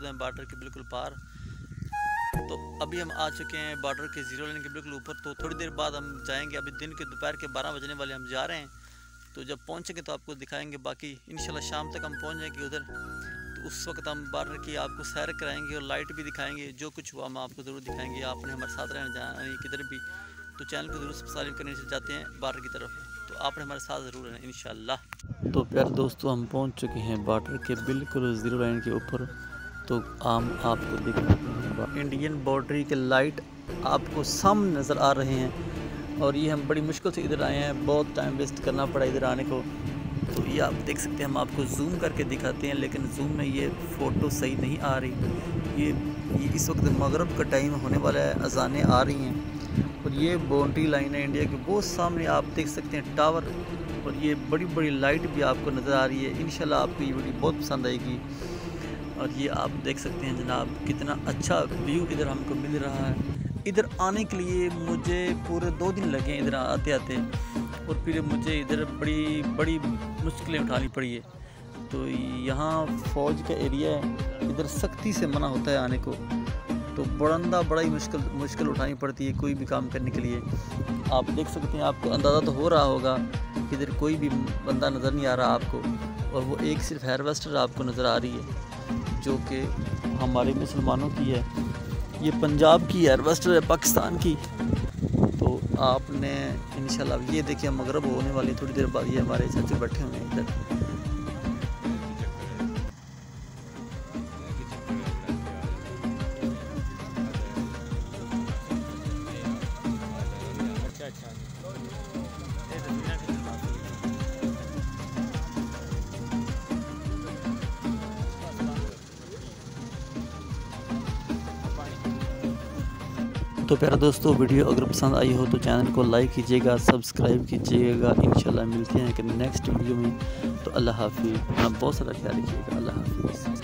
हैं बॉर्डर के बिल्कुल पार। तो अभी हम आ चुके हैं बॉर्डर के ज़ीरो लाइन के बिल्कुल ऊपर। तो थोड़ी देर बाद हम जाएंगे, अभी दिन के दोपहर के 12 बजने वाले हम जा रहे हैं। तो जब पहुंचेंगे तो आपको दिखाएंगे, बाकी इंशाल्लाह शाम तक हम पहुंच जाएंगे उधर। तो उस वक्त हम बॉर्डर की आपको सैर कराएंगे और लाइट भी दिखाएंगे, जो कुछ हुआ हम आपको ज़रूर दिखाएंगे। आपने हमारे साथ रहना जाना है किधर भी, तो चैनल को ज़रूर सब्सक्राइब करने से जाते हैं बॉर्डर की तरफ, तो आपने हमारे साथ ज़रूर रहना इंशाल्लाह। तो प्यारे दोस्तों, हम पहुंच चुके हैं बॉर्डर के बिल्कुल ज़ीरो लाइन के ऊपर। तो हम आपको दिखाते हैं इंडियन बॉर्डर के लाइट आपको सामने नज़र आ रहे हैं। और ये हम बड़ी मुश्किल से इधर आए हैं, बहुत टाइम वेस्ट करना पड़ा इधर आने को। तो ये आप देख सकते हैं, हम आपको जूम करके दिखाते हैं, लेकिन जूम में ये फ़ोटो सही नहीं आ रही। ये इस वक्त मगरब का टाइम होने वाला है, अजानें आ रही हैं। और ये बाउंड्री लाइन है इंडिया की, वो सामने आप देख सकते हैं टावर, और ये बड़ी बड़ी लाइट भी आपको नज़र आ रही है। इंशाल्लाह आपको ये वीडियो बहुत पसंद आएगी। और ये आप देख सकते हैं जनाब, कितना अच्छा व्यू इधर हमको मिल रहा है। इधर आने के लिए मुझे पूरे 2 दिन लगे इधर आते आते, और फिर मुझे इधर बड़ी बड़ी मुश्किलें उठानी पड़ी है। तो यहाँ फ़ौज का एरिया है, इधर सख्ती से मना होता है आने को। तो बड़ा ही मुश्किल उठानी पड़ती है कोई भी काम करने के लिए। आप देख सकते हैं, आपको अंदाज़ा तो हो रहा होगा, इधर कोई भी बंदा नज़र नहीं आ रहा आपको। और वो एक सिर्फ हार्वेस्टर आपको नज़र आ रही है, जो कि हमारे मुसलमानों की है। ये पंजाब की हार्वेस्टर है, पाकिस्तान की। तो आपने इंशाल्लाह ये देखिए, मगरब होने वाली थोड़ी देर बाद। ये हमारे चाचे बैठे हुए हैं इधर। तो प्यारे दोस्तों, वीडियो अगर पसंद आई हो तो चैनल को लाइक कीजिएगा, सब्सक्राइब कीजिएगा। इंशाल्लाह मिलते हैं कि नेक्स्ट वीडियो में। तो अल्लाह हाफिज़, आप बहुत सारा ख्याल रखिएगा। अल्लाह हाफिज़।